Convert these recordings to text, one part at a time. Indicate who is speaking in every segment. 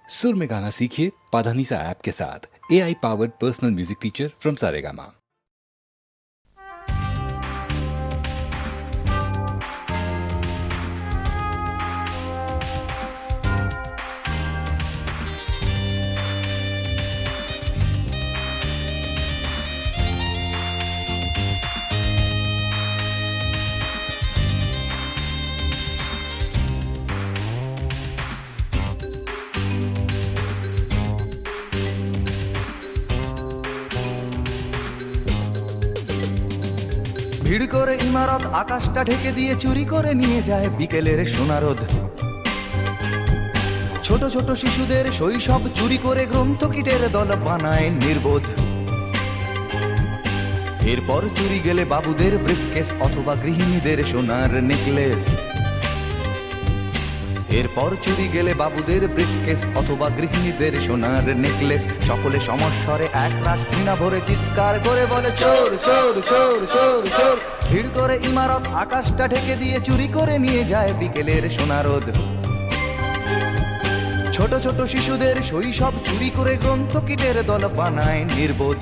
Speaker 1: सुर में गाना सीखिए पाधानीसा ऐप के साथ। AI powered personal music teacher from Saregama.
Speaker 2: ভিড় করে ইমারত আকাশটা ঢেকে দিয়ে চুরি করে নিয়ে যায় বিকেলের সোনারোদ। ছোট ছোট শিশুদের শৈশব চুরি করে গ্রন্থকিটের দল বানায় নির্বোধ। এরপর চুরি গেলে বাবুদের ব্রিফকেস অথবা গৃহিণীদের সোনার নেকলেস। এরপর চুরি গেলে বাবুদের ব্রিফকেস অথবা গৃহিণীদের সোনার নেকলেস। সকলে সমস্বরে এক রাশ ঘৃণা ভরে চিৎকার করে বলে চোর চোর চোর চোর চোর। ভিড় করে ইমারত আকাশটা ঢেকে দিয়ে চুরি করে নিয়ে যায় বিকেলের সোনারোদ। ছোট ছোট শিশুদের শৈশব চুরি করে গ্রন্থকিটের দল বানায় নির্বোধ।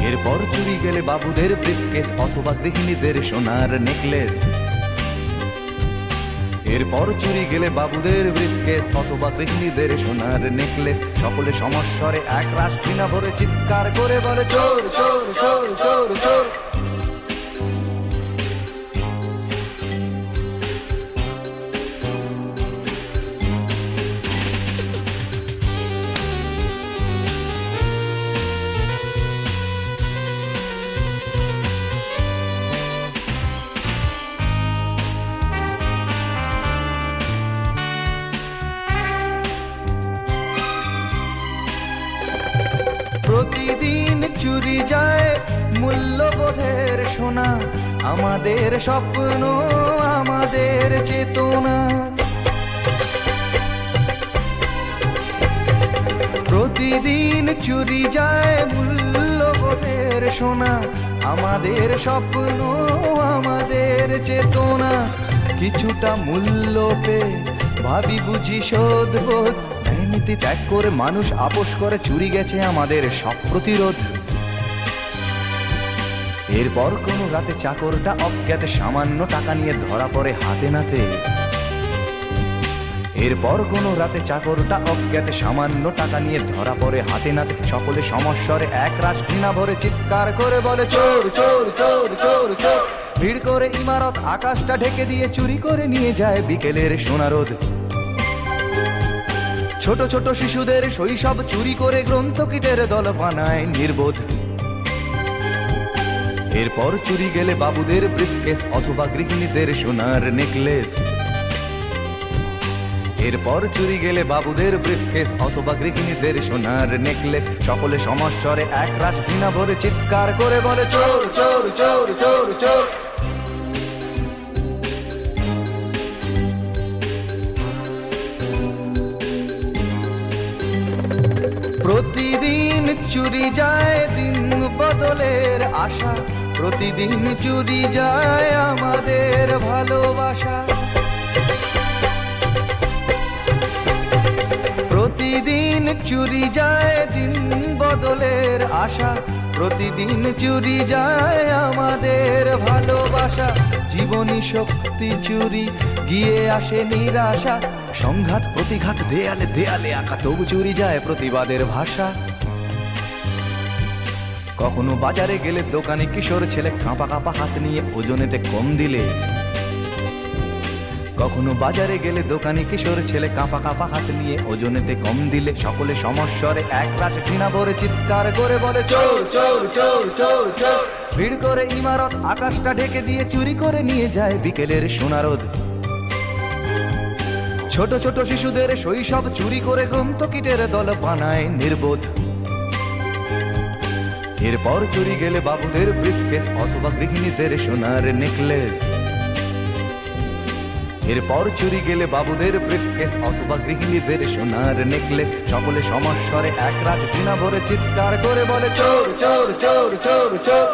Speaker 2: এরপর চুরি গেলে বাবুদের ব্রিফকেস অথবা গৃহিণীদের সোনার নেকলেস। এরপর চুরি গেলে বাবুদের ব্রিফকেস অথবা গৃহিণীদের সোনার নেকলেস। সকলে সমস্বরে এক রাশ ঘৃণা ভরে চিৎকার করে বলে চোর চোর চোর চোর চোর। প্রতিদিন চুরি যায় মূল্যবোধের সোনা, আমাদের স্বপ্ন আমাদের চেতনা। প্রতিদিন চুরি যায় মূল্যবোধের সোনা, আমাদের স্বপ্ন আমাদের চেতনা। কিছুটা মূল্য পেয়ে ভাবি বুঝি শোধবোধ, নীতি ত্যাগ করে মানুষ আপোষ করে চুরি গেছে আমাদের সব প্রতিরোধ। এরপর কোনো রাতে চাকরটা অজ্ঞাতে সামান্য টাকা নিয়ে ধরা পড়ে হাতে নাতে। এরপর কোনো রাতে চাকরটা অজ্ঞাতে সামান্য টাকা নিয়ে ধরা পড়ে হাতে নাতে। সকলে সমস্বরে এক রাশ ঘৃণা ভরে চিৎকার করে বলে চোর চোর চোর চোর চোর। ভিড় করে ইমারত আকাশটা ঢেকে দিয়ে চুরি করে নিয়ে যায় বিকেলের সোনারোদ। ছোট ছোট শিশুদের শৈশব চুরি করে গ্রন্থকিটের দল বানায় নির্বোধ। এরপর চুরি গেলে বাবুদের ব্রিফকেস অথবা গৃহিণীদের সোনার নেকলেস। এরপর চুরি গেলে বাবুদের ব্রিফকেস অথবা গৃহিণীদের সোনার নেকলেস। সকলে সমস্বরে এক রাশ ঘৃণা ভরে চিৎকার করে বলে চোর চোর চোর চোর চোর। প্রতিদিন চুরি যায় দিন বদলের আশা, প্রতিদিন চুরি যায় আমাদের ভালোবাসা। প্রতিদিন চুরি যায় দিন বদলের আশা, প্রতিদিন চুরি যায় আমাদের ভালোবাসা। জীবনী শক্তি চুরি গিয়ে আসে নিরাশা, সংঘাত প্রতিঘাত দেয়ালে দেয়ালে আঁকা, তবু চুরি যায় প্রতিবাদের ভাষা। কখনো বাজারে গেলে দোকানে কিশোর ছেলে কাঁপা কাঁপা হাত নিয়ে ওজনেতে কম দিলে। কখনো বাজারে গেলে দোকানে কিশোর ছেলে কাঁপা কাঁপা হাত নিয়ে ওজনেতে কম দিলে। সকলে সমস্বরে এক রাশ ঘৃণা ভরে চিৎকার করে বলে চোর চোর চোর চোর চোর। ভিড় করে ইমারত আকাশটা ঢেকে দিয়ে চুরি করে নিয়ে যায় বিকেলের সোনারোদ। ছোট ছোট শিশুদের শৈশব চুরি করে গ্রন্থকিটের দল বানায় নির্বোধ। এরপর চুরি গেলে বাবুদের ব্রিফকেস অথবা গৃহিণীদের সোনার নেকলেস। এরপর চুরি গেলে বাবুদের ব্রিফকেস অথবা গৃহিণীদের সোনার নেকলেস। সকলে সমস্বরে এক রাশ ঘৃণা ভরে চিৎকার করে বলে চোর চোর চোর চোর চোর।